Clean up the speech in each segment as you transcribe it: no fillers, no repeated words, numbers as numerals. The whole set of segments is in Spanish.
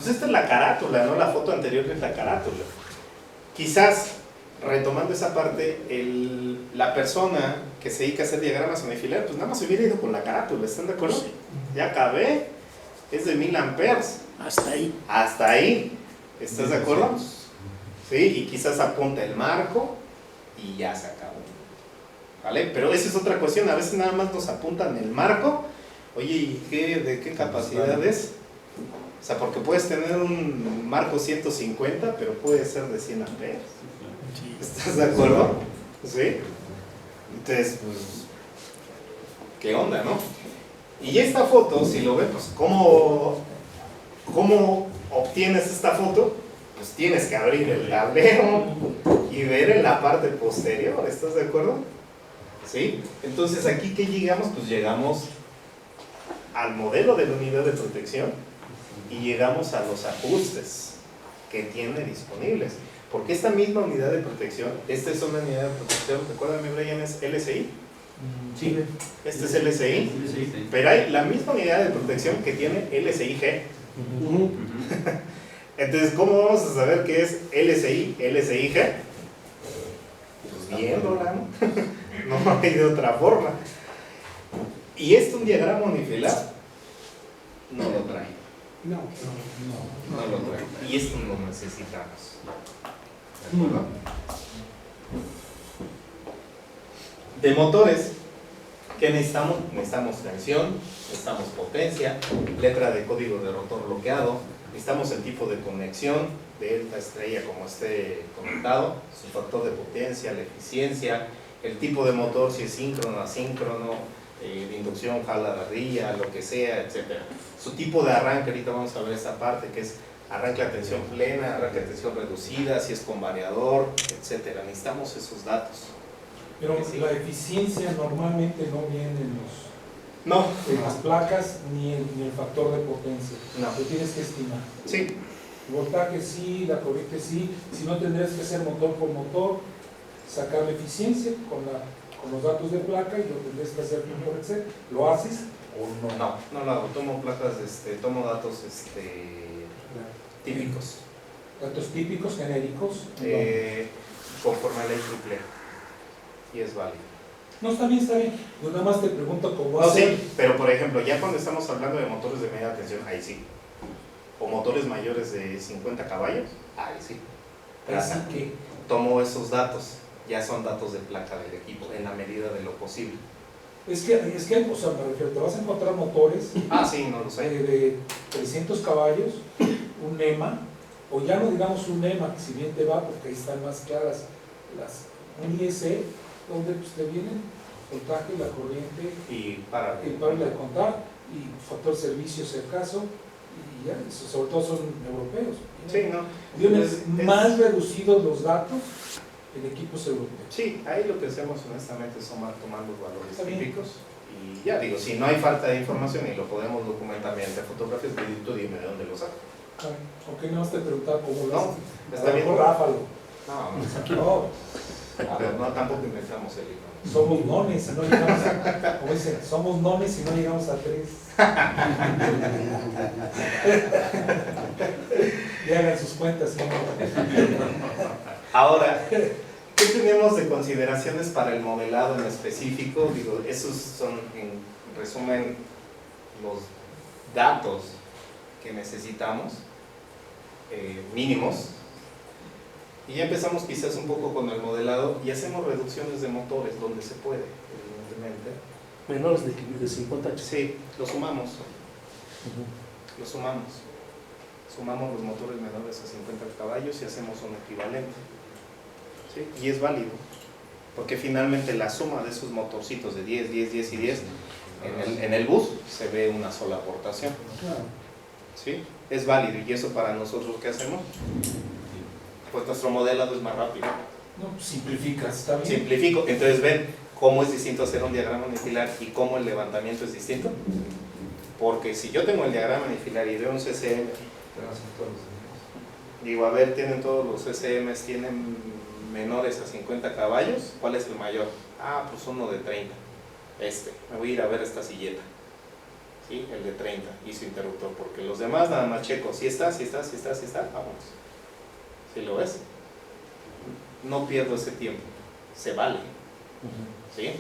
Pues esta es la carátula, ¿no? La foto anterior es la carátula. Quizás, retomando esa parte, la persona que se dedica a hacer diagramas unifilares, pues nada más se hubiera ido con la carátula, ¿están de acuerdo? Sí. Ya acabé, es de 1000 amperes. Hasta ahí. Hasta ahí, ¿estás de acuerdo? Sí, y quizás apunta el marco y ya se acabó. ¿Vale? Pero esa es otra cuestión, a veces nada más nos apuntan el marco. Oye, ¿y de qué capacidad es? O sea, porque puedes tener un marco 150, pero puede ser de 100 amperes. Sí. ¿Estás de acuerdo? ¿Sí? Entonces, pues, ¿qué onda, no? Y esta foto, si lo ves, pues, ¿cómo obtienes esta foto? Pues tienes que abrir el tablero y ver en la parte posterior, ¿estás de acuerdo? ¿Sí? Entonces, ¿aquí qué llegamos? Pues llegamos al modelo de la unidad de protección y llegamos a los ajustes que tiene disponibles. Porque esta misma unidad de protección, esta es una unidad de protección, recuérdame, Brian, es LSI. Sí. Este es LSI, pero hay la misma unidad de protección que tiene LSI-G. Entonces, ¿cómo vamos a saber qué es LSI, LSI-G? Pues viéndola, ¿no? No hay de otra forma. ¿Y esto un diagrama unifilar? No lo trae. No. No lo trae. Y esto lo necesitamos. ¿De acuerdo? De motores, ¿qué necesitamos? Necesitamos tensión, necesitamos potencia, letra de código de rotor bloqueado, necesitamos el tipo de conexión de esta estrella como esté conectado, su factor de potencia, la eficiencia, el tipo de motor, si es síncrono, asíncrono, de inducción, jala de rilla, lo que sea, etc. Su tipo de arranque, ahorita vamos a ver esta parte que es arranque a tensión plena, arranque a tensión reducida, si es con variador, etc. Necesitamos esos datos. Pero Sí. la eficiencia normalmente no viene en No, las placas ni el factor de potencia. no. Lo tienes que estimar. Sí, El voltaje sí, la corriente sí, si no tendrías que hacer motor por motor, sacar la eficiencia con los datos de placa y lo tendrías que hacer tú por Excel. ¿Lo haces o no? no lo hago, tomo placas, tomo datos típicos, Datos típicos, genéricos. conforme a ley triple, y es válido. No, está bien, está bien. Yo nada más te pregunto cómo No, hacer. sí, pero por ejemplo, ya cuando estamos hablando de motores de media tensión, ahí sí. O motores mayores de 50 caballos, ahí sí. Así que, Tomo esos datos, ya son datos de placa del equipo, en la medida de lo posible. o sea, me refiero, te vas a encontrar motores Ah, sí, no lo sé. de 300 caballos, un NEMA, o ya no digamos un NEMA, que si bien te va, porque ahí están más claras, un IEC, donde pues, te vienen el voltaje, la corriente, Y para. el par de contar, y factor servicio si acaso, y ya, sobre todo son europeos. Sí, no. Vienen Es- más reducidos los datos en equipos europeos. Sí, ahí lo que hacemos honestamente es tomar los valores Está bien. típicos y ya digo, si no hay falta de información y lo podemos documentar mediante fotografías, tú dime de dónde lo saco. Ok, no te preguntar cómo lo No, haces. está bien. Ráfalo. No, No, pero no, tampoco inventamos el libro. somos nones y no llegamos a, como dicen, somos nones y no llegamos a 3. Ya hagan sus cuentas. ¿No? Ahora, ¿qué tenemos de consideraciones para el modelado en específico? Digo, esos son, en resumen, los datos que necesitamos, mínimos. Y ya empezamos quizás un poco con el modelado y hacemos reducciones de motores donde se puede, evidentemente. Menores de 50 H. Sí, lo sumamos. Lo sumamos. Sumamos los motores menores a 50 caballos y hacemos un equivalente. ¿Sí? Y es válido. Porque finalmente la suma de esos motorcitos de 10, 10, 10 y 10 en el bus se ve una sola aportación. ¿Sí? Es válido. ¿Y eso para nosotros qué hacemos? Pues nuestro modelado es más rápido. No, simplificas, está bien. Simplifico. Entonces ven cómo es distinto hacer un diagrama unifilar y cómo el levantamiento es distinto. Porque si yo tengo el diagrama unifilar y veo un CCM, digo, a ver, tienen todos los CCMs, tienen menores a 50 caballos, ¿cuál es el mayor? Ah, pues uno de 30. Me voy a ir a ver esta silleta. ¿sí? El de 30 y su interruptor, porque los demás nada más checo, si está, vámonos. ¿Sí lo ves? No pierdo ese tiempo, se vale. ¿Sí?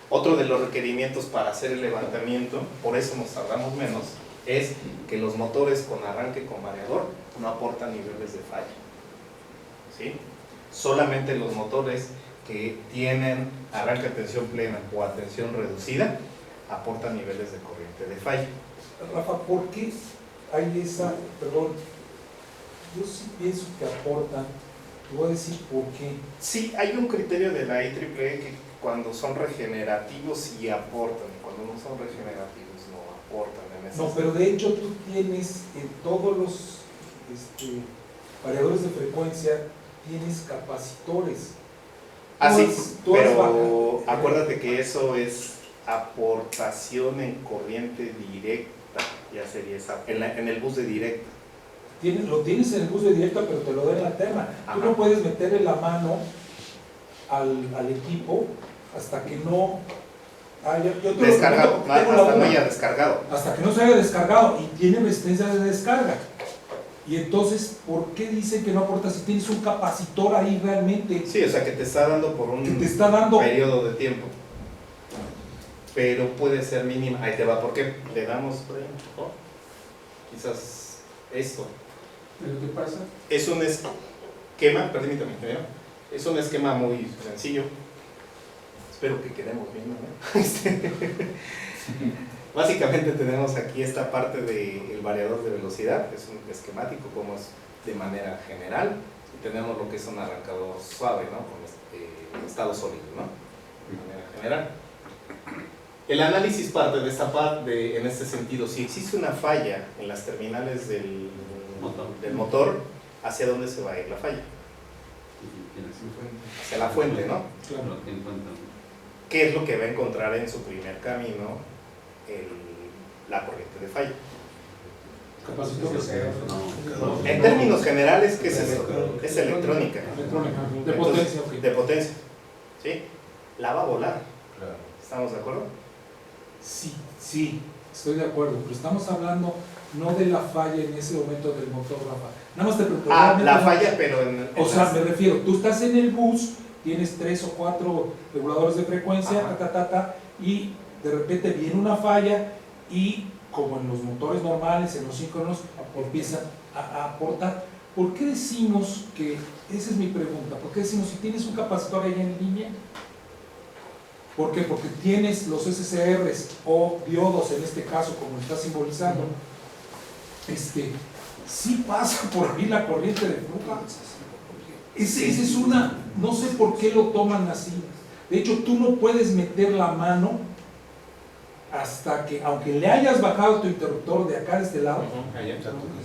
Otro de los requerimientos para hacer el levantamiento, por eso nos tardamos menos, es que los motores con arranque con variador no aportan niveles de falla. ¿Sí? Solamente los motores que tienen arranque a tensión plena o a tensión reducida aportan niveles de corriente de falla. Rafa, ¿por qué hay esa, perdón, yo sí pienso que aportan, te voy a decir por qué. Sí, hay un criterio de la IEEE que cuando son regenerativos sí aportan, y cuando no son regenerativos no aportan en ese No, pero de hecho tú tienes en todos los variadores de frecuencia, tienes capacitores. Ah, sí, Tú has pero bajado. acuérdate que eso es aportación en corriente directa, ya sería esa, en el bus de directa. Lo tienes en el bus de directa, pero te lo da en la terna. Tú no puedes meterle la mano al equipo hasta que no haya Descargado, hasta no haya descargado. Hasta que no se haya descargado y tiene resistencia de descarga. Y entonces, ¿por qué dicen que no aporta si tienes un capacitor ahí realmente? Sí, o sea que te está dando por un Que te está dando periodo de tiempo. Pero puede ser mínima. Ahí te va, ¿por qué? Le damos por ahí un poco. Quizás esto. ¿Pero qué pasa? Es un esquema, permítame, ingeniero. Es un esquema muy sencillo. Espero que quedemos bien, ¿no? Básicamente tenemos aquí esta parte del variador de velocidad, es un esquemático como es de manera general, y tenemos lo que es un arrancador suave, ¿no? Con estado sólido, ¿no? De manera general. El análisis parte de esta parte, en este sentido, si existe una falla en las terminales del motor, ¿hacia dónde se va a ir la falla? Hacia la fuente, ¿no? Claro. ¿Qué es lo que va a encontrar en su primer camino la corriente de falla? Capacitores. En términos generales, ¿qué es eso? Es electrónica. De potencia, ok. De potencia. ¿Sí? La va a volar. ¿Estamos de acuerdo? Sí, estoy de acuerdo, pero estamos hablando no de la falla en ese momento del motor, Rafa. Nada más te pregunto. La falla, pero o sea, me refiero, tú estás en el bus, tienes 3 o 4 reguladores de frecuencia, y de repente viene una falla y como en los motores normales, en los síncronos, empiezan a aportar. ¿Por qué decimos que, esa es mi pregunta, por qué decimos si tienes un capacitor ahí en línea? ¿Por qué? Porque tienes los SCRs o diodos en este caso, como está simbolizando, sí pasa por ahí la corriente de flujo. Esa es una, no sé por qué lo toman así. De hecho, tú no puedes meter la mano hasta que, aunque le hayas bajado tu interruptor de acá de este lado,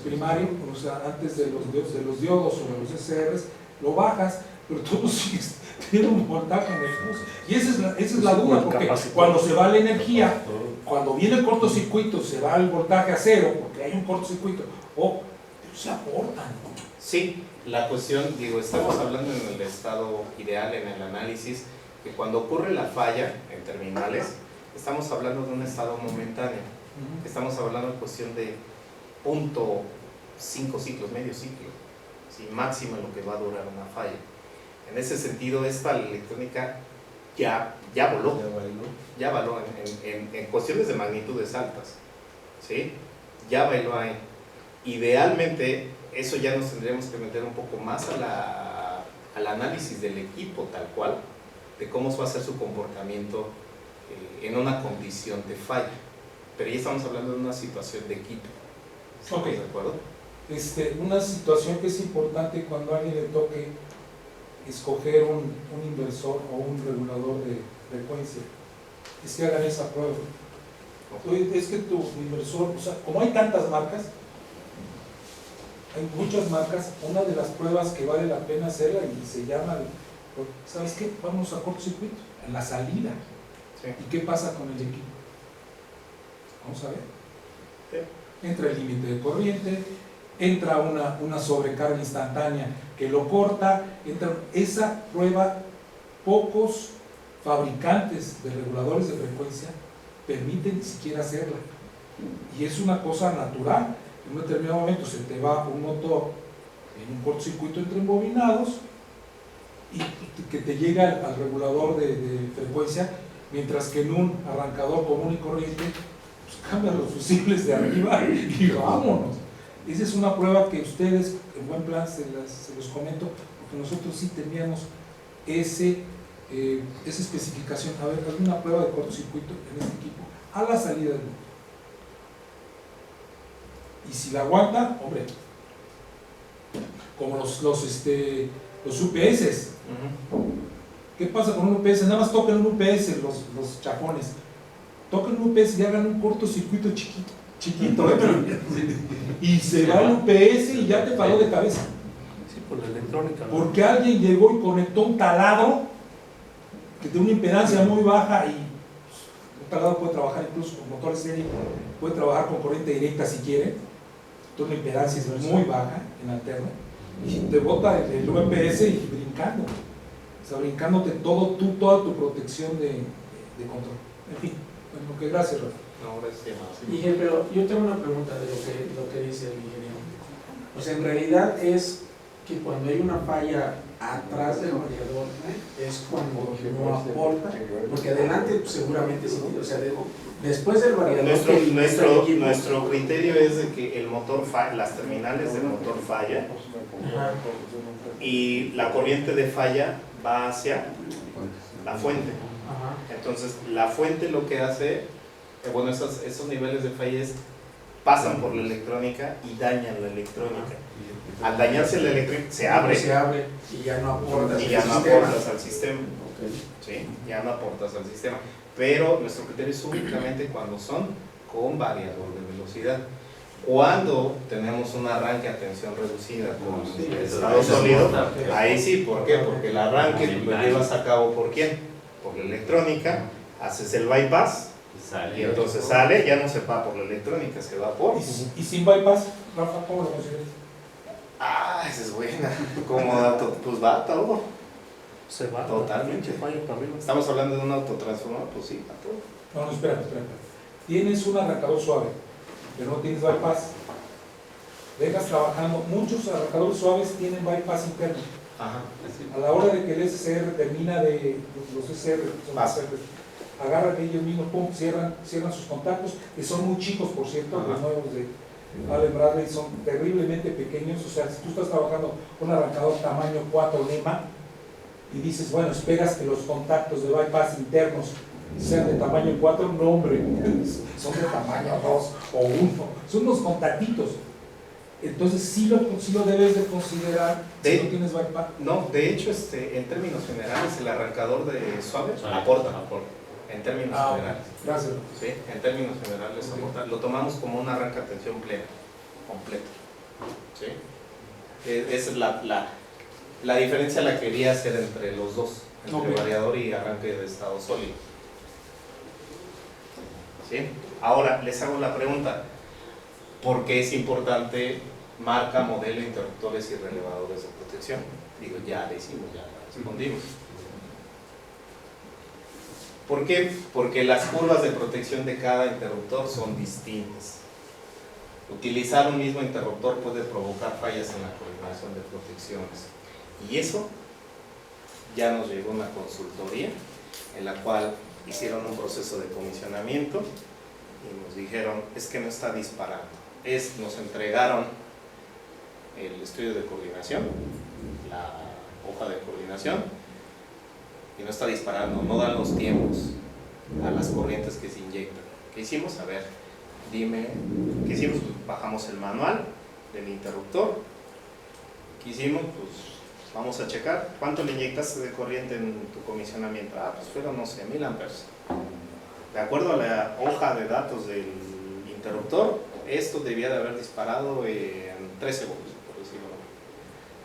primario, o sea, antes de los diodos o de los SCRs, lo bajas, pero tú sigues teniendo un voltaje en el bus. Y esa es la duda, porque cuando se va la energía, cuando viene el cortocircuito, se va el voltaje a cero, porque hay un cortocircuito, se aportan. Sí, la cuestión, estamos hablando en el estado ideal, en el análisis, que cuando ocurre la falla en terminales, estamos hablando de un estado momentáneo. Estamos hablando en cuestión de 0.5 ciclos, medio ciclo, ¿sí? Máximo lo que va a durar una falla. En ese sentido, esta electrónica ya voló en cuestiones de magnitudes altas, ¿sí? Ya bailó ahí. Idealmente, eso ya nos tendríamos que meter un poco más al análisis del equipo tal cual, de cómo va a ser su comportamiento en una condición de falla. Pero ya estamos hablando de una situación de equipo. ¿Estamos de acuerdo? Una situación que es importante cuando a alguien le toque escoger un inversor o un regulador de frecuencia, es que hagan esa prueba. Es que tu inversor, o sea, como hay tantas marcas, hay muchas marcas, una de las pruebas que vale la pena hacerla y se llama, ¿sabes qué? Vamos a cortocircuito, en la salida. Sí. ¿Y qué pasa con el equipo? Vamos a ver. Sí. Entra el límite de corriente, entra una sobrecarga instantánea que lo corta, esa prueba, pocos fabricantes de reguladores de frecuencia permiten ni siquiera hacerla. Y es una cosa natural. En un determinado momento se te va un motor en un cortocircuito entre embobinados y que te llega al regulador de frecuencia, mientras que en un arrancador común y corriente, pues cambian los fusibles de arriba y vámonos. Esa es una prueba que ustedes, en buen plan, se los comento, porque nosotros sí teníamos esa especificación. A ver, hazme una prueba de cortocircuito en este equipo a la salida del motor. Y si la aguanta, hombre, como los UPS. ¿Qué pasa con un UPS? Nada más tocan un UPS los chafones. Tocan un UPS y hagan un cortocircuito chiquito, y se va el UPS y ya te paró de cabeza. Sí, por la electrónica. Porque alguien llegó y conectó un taladro que tiene una impedancia muy baja, y un taladro puede trabajar incluso con motores serie, puede trabajar con corriente directa si quiere, entonces la impedancia es muy baja en alterno, y te bota el UPS y brincando, o sea, brincándote toda tu protección de control. En fin, bueno, que gracias, Rafa. No, gracias. Miguel, pero yo tengo una pregunta de lo que dice el ingeniero. O sea, en realidad es que cuando hay una falla atrás del variador, es cuando no aporta, porque adelante pues, seguramente sí, o sea, después del variador. Nuestro criterio es de que el motor falla, las terminales del motor falla, y la corriente de falla va hacia la fuente. Ajá. Entonces, la fuente lo que hace, bueno, esos niveles de falla pasan por la electrónica y dañan la electrónica. Al dañarse la electrónica, se abre Y ya no aportas y ya no aportas al sistema. ¿Sí? Ya no aportas al sistema. Pero nuestro criterio es únicamente cuando son con variador de velocidad. Cuando tenemos un arranque a tensión reducida con estado sólido, ahí sí, ¿por qué? Porque el arranque lo llevas a cabo ¿por quién? Por la electrónica, haces el bypass y entonces sale, ya no se va por la electrónica, se va por... ¿Y sin bypass, Rafa, cómo lo consideras? Ah, esa es buena. Como auto, pues va todo. Se va. Totalmente. Falla para arriba. Estamos hablando de un autotransformador, pues sí, va todo. No, espera. Tienes un arrancador suave, pero no tienes bypass. Dejas trabajando, muchos arrancadores suaves tienen bypass interno. Ajá. A la hora de que el SCR termina de, los SCR, son Pasa. SCR, agarran ellos mismos, pum, cierran sus contactos, que son muy chicos, por cierto. Ajá. Los nuevos de Allen Bradley son terriblemente pequeños. O sea, si tú estás trabajando con un arrancador tamaño 4 NEMA y dices, bueno, esperas que los contactos de bypass internos sean de tamaño 4, no, hombre, son de tamaño 2 o 1, son unos contactitos. Entonces sí lo debes de considerar si no tienes bypass. No, de hecho, en términos generales, el arrancador de suave aporta. En términos generales. Gracias. Sí, en términos generales aporta. Lo tomamos como un arranque a tensión plena, completo. ¿Sí? Esa es la diferencia, la quería hacer entre los dos, entre variador y arranque de estado sólido. ¿Sí? Ahora les hago la pregunta: ¿por qué es importante marca, modelo, interruptores y relevadores de protección? Digo, ya le hicimos, ya respondimos. ¿Por qué? Porque las curvas de protección de cada interruptor son distintas. Utilizar un mismo interruptor puede provocar fallas en la coordinación de protecciones. Y eso ya nos llegó una consultoría en la cual hicieron un proceso de comisionamiento y nos dijeron, es que no está disparando. Nos entregaron el estudio de coordinación, la hoja de coordinación, y no está disparando, no dan los tiempos a las corrientes que se inyectan. ¿Qué hicimos? A ver, dime, ¿qué hicimos? Pues bajamos el manual del interruptor. ¿Qué hicimos? Pues vamos a checar, ¿cuánto le inyectaste de corriente en tu comisionamiento? Ah, pues fueron, no sé, 1000 amperes. De acuerdo a la hoja de datos del interruptor, esto debía de haber disparado en 3 segundos, por decirlo.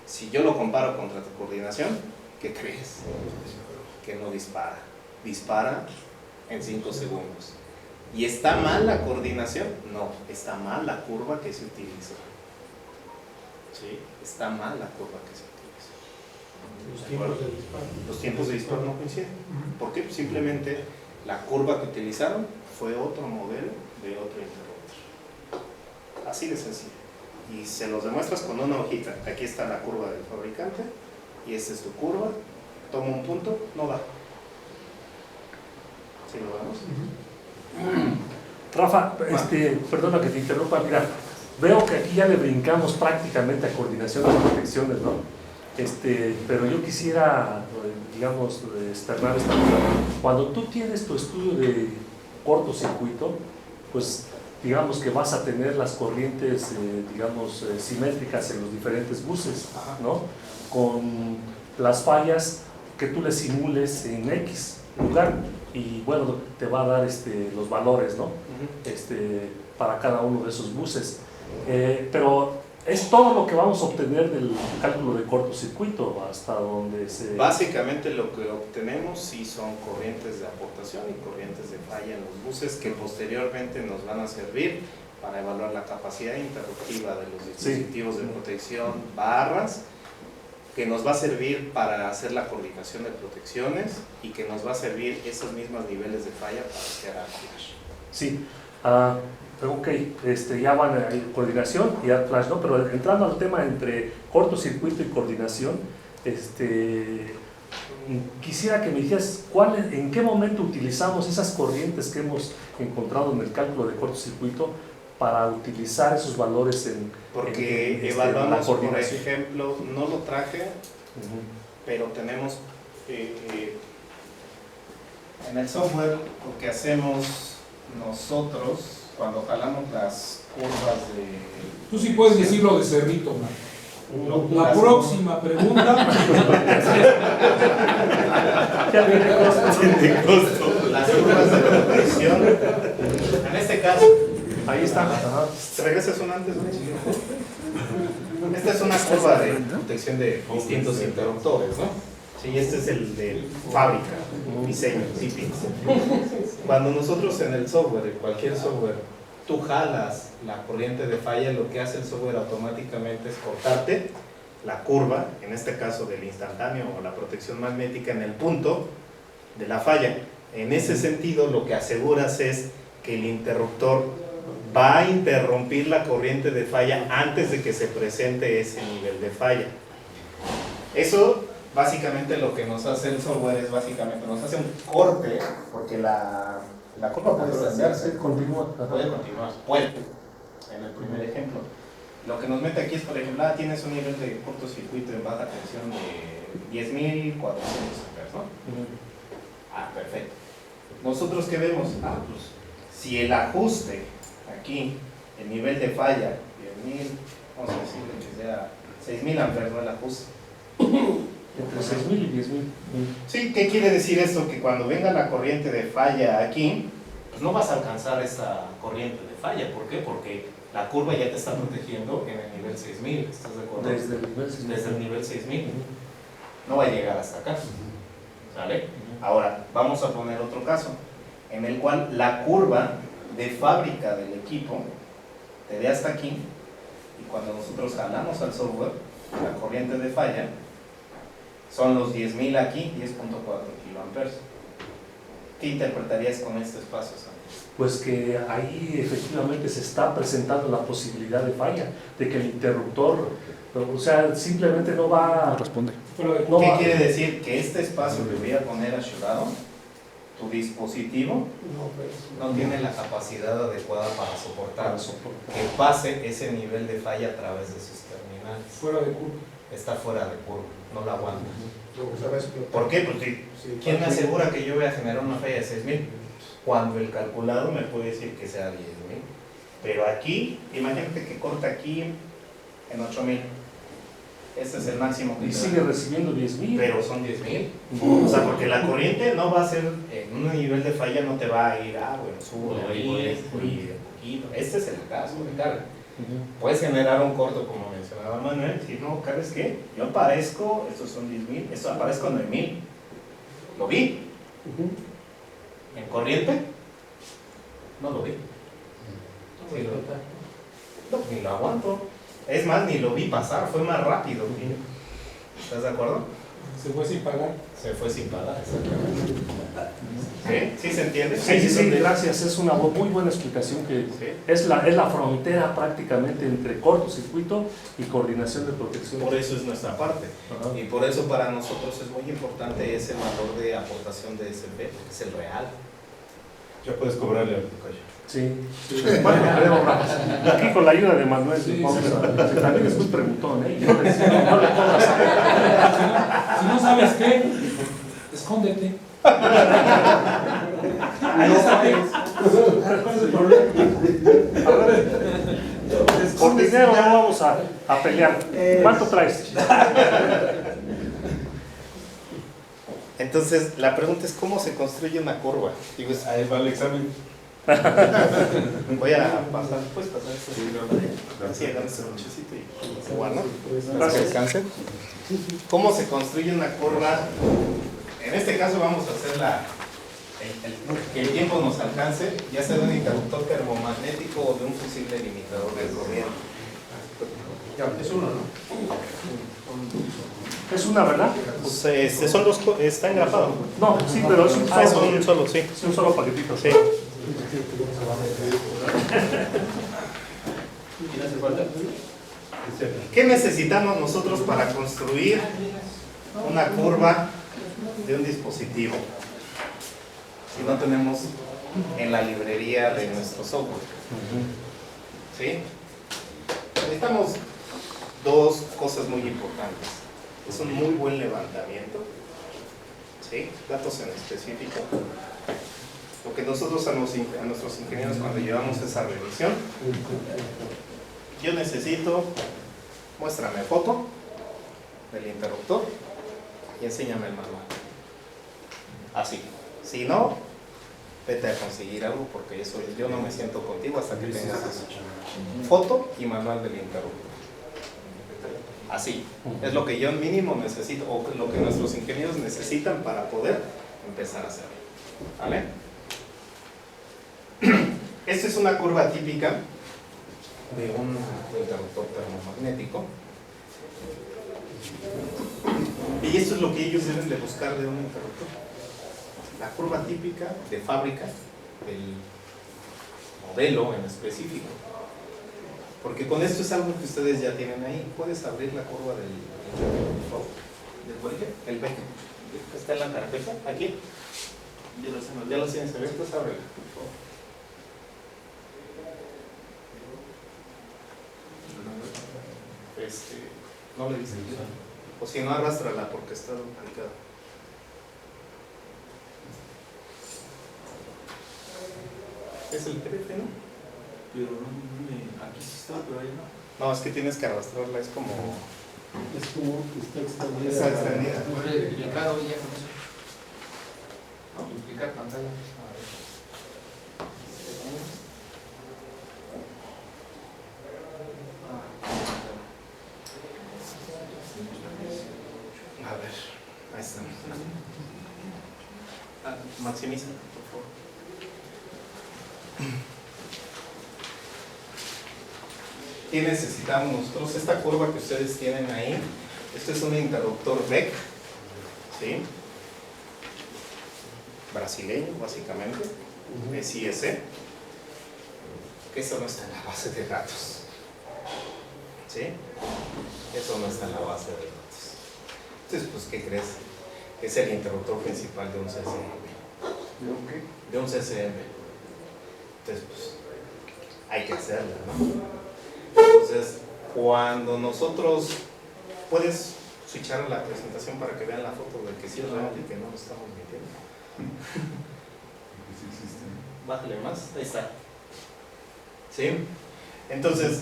Si yo lo comparo contra tu coordinación, ¿qué crees? Que no dispara. Dispara en 5 segundos. ¿Y está mal la coordinación? No, está mal la curva que se utilizó. ¿Sí? Está mal la curva que se utilizó. Los tiempos de disparo. Los tiempos de disparo no coinciden. ¿Por qué? Simplemente la curva que utilizaron fue otro modelo de otro interruptor. Así de sencillo. Y se los demuestras con una hojita. Aquí está la curva del fabricante y esta es tu curva. Toma un punto, no da. ¿Sí lo vemos? Rafa, perdona que te interrumpa, mira, veo que aquí ya le brincamos prácticamente a coordinación de protecciones, ¿no? Pero yo quisiera, digamos, externar esta duda. Cuando tú tienes tu estudio de cortocircuito, pues digamos que vas a tener las corrientes, digamos, simétricas en los diferentes buses, ¿no? Con las fallas que tú le simules en X lugar y bueno, te va a dar los valores, ¿no? Para cada uno de esos buses. Pero es todo lo que vamos a obtener del cálculo de cortocircuito hasta donde se... Básicamente lo que obtenemos sí son corrientes de aportación y corrientes de falla en los buses que posteriormente nos van a servir para evaluar la capacidad interruptiva de los dispositivos de protección, barras, que nos va a servir para hacer la coordinación de protecciones y que nos va a servir esos mismos niveles de falla para hacer flash. Sí, ok, ya van a coordinación y ad flash, ¿no? Pero entrando al tema entre cortocircuito y coordinación, quisiera que me dijeras en qué momento utilizamos esas corrientes que hemos encontrado en el cálculo de cortocircuito para utilizar esos valores porque evaluamos, por ejemplo, no lo traje, pero tenemos en el software lo que hacemos nosotros cuando jalamos las curvas de... Tú sí puedes decirlo de Cerrito, man. La próxima pregunta. Las curvas de protección. En este caso, ahí está. ¿te regresas una antes? Esta es una curva de protección de distintos interruptores, ¿no? Sí, este es el de fábrica, diseño, CPIX. Cuando nosotros en el software, en cualquier software, tú jalas la corriente de falla, lo que hace el software automáticamente es cortarte la curva, en este caso del instantáneo o la protección magnética en el punto de la falla. En ese sentido, lo que aseguras es que el interruptor va a interrumpir la corriente de falla antes de que se presente ese nivel de falla. Eso, básicamente, lo que nos hace el software es básicamente nos hace un corte, porque la curva puede extenderse. Puede continuar, puede, en el primer ejemplo. Lo que nos mete aquí es, por ejemplo, tienes un nivel de cortocircuito en baja tensión de 10.400 amperes, ¿no? Perfecto. ¿Nosotros qué vemos? Pues, si el ajuste aquí, el nivel de falla, 10.000, vamos a decirle que sea 6.000 amperes, no el ajuste. Entre 6.000 y 10.000. Sí, ¿qué quiere decir esto? Que cuando venga la corriente de falla aquí, pues no vas a alcanzar esta corriente de falla. ¿Por qué? Porque la curva ya te está protegiendo en el nivel 6.000. ¿Estás de acuerdo? Desde el nivel 6.000. No va a llegar hasta acá. ¿Sale? Ahora, vamos a poner otro caso, en el cual la curva de fábrica del equipo te dé hasta aquí, y cuando nosotros jalamos al software, la corriente de falla son los 10.000 aquí, 10.4 kiloamperes. ¿Qué interpretarías con este espacio, Santos? Pues que ahí efectivamente se está presentando la posibilidad de falla, de que el interruptor, o sea, simplemente no va... No responde. ¿Qué quiere decir? Que este espacio que voy a poner assurado, tu dispositivo no tiene la capacidad adecuada para soportar que pase ese nivel de falla a través de sus terminales. Fuera de curva. Está fuera de curva, no la aguanta. ¿Sabes? ¿Por qué? Porque ¿quién me asegura que yo voy a generar una falla de 6.000? Cuando el calculado me puede decir que sea 10.000. Pero aquí, imagínate que corta aquí en 8.000. Este es el máximo que Y te sigue da. recibiendo 10.000. Pero son 10.000. O sea, porque la corriente no va a ser, en un nivel de falla no te va a ir, bueno, subo de ahí, y poquito. Este es el caso de carga. Puedes generar un corto, como mencionaba Manuel, si no, ¿sabes qué? Yo aparezco, estos son 10.000, esto aparezco 9.000. Lo vi. En corriente, no lo vi. Sí, no, ni lo aguanto. Es más, ni lo vi pasar, fue más rápido. ¿Estás de acuerdo? Se fue sin pagar. Se fue sin pagar, exactamente. ¿Sí? ¿Sí se entiende? Sí, gracias. Es una muy buena explicación que Sí. es la frontera prácticamente entre cortocircuito y coordinación de protección. Por eso es nuestra parte. Ajá. Y por eso para nosotros es muy importante ese valor de aportación de SP, que es el real. Ya puedes cobrarle al tocayo. Sí. Bueno, creo, aquí con la ayuda de Manuel, Sí, vamos sí. que también es muy preguntón, ¿eh? Yo le decía, no le pongas a... Si no sabes qué, escóndete. ¿Cuál es el problema? Por dinero no vamos a pelear. ¿Cuánto traes? Entonces, la pregunta es cómo se construye una curva. Digo, Ahí va el examen. voy a pasar, ¿puedes pasar esto? Sí, dame ese lonchecito y guarda. Gracias. Descansen. ¿Cómo se construye una curva? En este caso vamos a hacer que el tiempo nos alcance, ya sea de un interruptor termomagnético o de un fusible limitador de corriente. Es uno, ¿no? Es una, ¿verdad? Pues, son dos, está engrapado. No, sí, pero es un Ah, es solo, un solo, sí. es un solo paquetito. Sí. ¿Quién hace falta? ¿Qué necesitamos nosotros para construir una curva de un dispositivo? Si no tenemos en la librería de nuestro software. ¿Sí? Necesitamos dos cosas muy importantes. Es un muy buen levantamiento. ¿Sí? Datos en específico. Lo que nosotros a nuestros ingenieros cuando llevamos esa revisión, yo necesito, muéstrame foto del interruptor y enséñame el manual. Así. Si no, vete a conseguir algo porque eso es, yo no me siento contigo hasta que tengas eso. Foto y manual del interruptor. Así. Es lo que yo mínimo necesito o lo que nuestros ingenieros necesitan para poder empezar a hacerlo. ¿Vale? Esta es una curva típica de un interruptor termomagnético. Y esto es lo que ellos deben de buscar de un interruptor. La curva típica de fábrica del modelo en específico. Porque con esto es algo que ustedes ya tienen ahí. ¿Puedes abrir la curva del Welge? El Beck. ¿Está en la carpeta? ¿Aquí? ¿Ya los tienes abiertos? Ábrela, por favor. No le dice. O si no, arrástrala porque está duplicada. Es el PDF, ¿no? Pero aquí sí está, pero ahí no. No, es que tienes que arrastrarla, es como... Es como que está extendida. Está extendida. Puede duplicar hoy ya con eso. ¿No? Duplicar pantalla. A ver, ahí está. Maximiza, por favor. ¿Qué necesitamos nosotros? Esta curva que ustedes tienen ahí, este es un interruptor Beck, ¿sí? Brasileño, básicamente, SIS, que eso no está en la base de datos, ¿sí? Eso no está en la base de datos. Entonces, pues, ¿qué crees? Es el interruptor principal de un CCM. ¿De un qué? De un CCM. Entonces, pues, hay que hacerla, ¿no? Entonces, cuando nosotros, puedes switchar a la presentación para que vean la foto de que sí es real y que no lo estamos mintiendo. Sí existen. Bájale más, ahí está. ¿Sí? Entonces,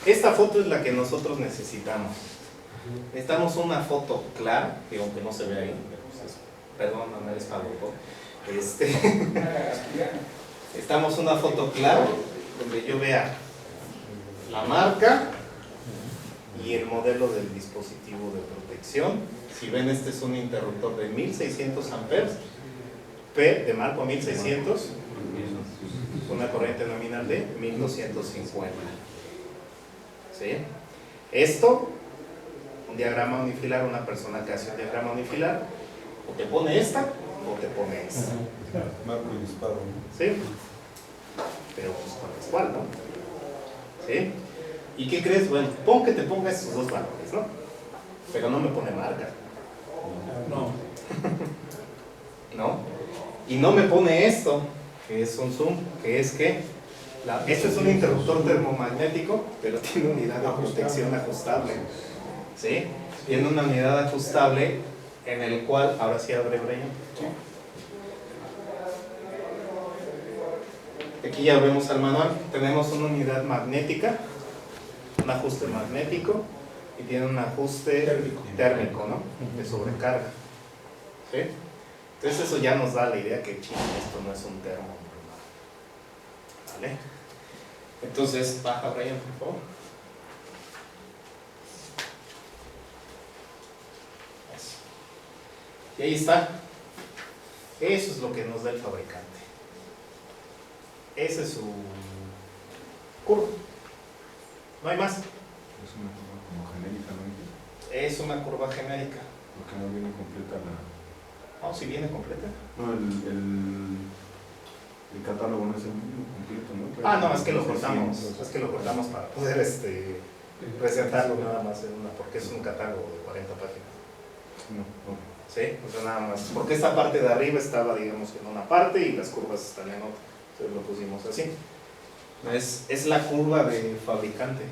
esta foto es la que nosotros necesitamos. Necesitamos una foto clara, que aunque no se vea ahí, pues perdón, no es para loco. Necesitamos una foto clara donde yo vea la marca y el modelo del dispositivo de protección. Si ven, este es un interruptor de 1600 amperes, P de marco 1600, una corriente nominal de 1250. ¿Sí? Esto un diagrama unifilar, una persona que hace un diagrama unifilar, o te pone esta, o te pone esta. Marco y disparo, ¿no? ¿Sí? Pero pues con igual, ¿no? ¿Sí? ¿Y qué crees? Bueno, pon que te ponga estos dos valores, ¿no? Pero no me pone marca, No. ¿no? Y no me pone esto, que es un zoom, que es que esto es un interruptor termomagnético, pero tiene unidad de protección ajustable. ¿Sí? Tiene una unidad ajustable en el cual, ahora sí abre Brian. Aquí ya vemos al manual, tenemos una unidad magnética, un ajuste magnético y tiene un ajuste térmico, ¿no? De sobrecarga. ¿Sí? Entonces eso ya nos da la idea que ching, esto no es un termo normal. ¿Vale? Entonces, baja Brian, por favor. Eso. Y ahí está. Eso es lo que nos da el fabricante. Esa es su curva. No hay más. Es una curva como genérica, ¿no? Es una curva genérica. Porque no viene completa la... No, si viene completa. No, el catálogo no es el mismo completo, ¿no? Ah, no, es que lo cortamos. Es que lo cortamos para poder presentarlo nada más en una, porque es un catálogo de 40 páginas. No, no. ¿Sí? O sea, nada más. Porque esta parte de arriba estaba, digamos, en una parte y las curvas están en otra. Entonces lo pusimos así. Es la curva de fabricante.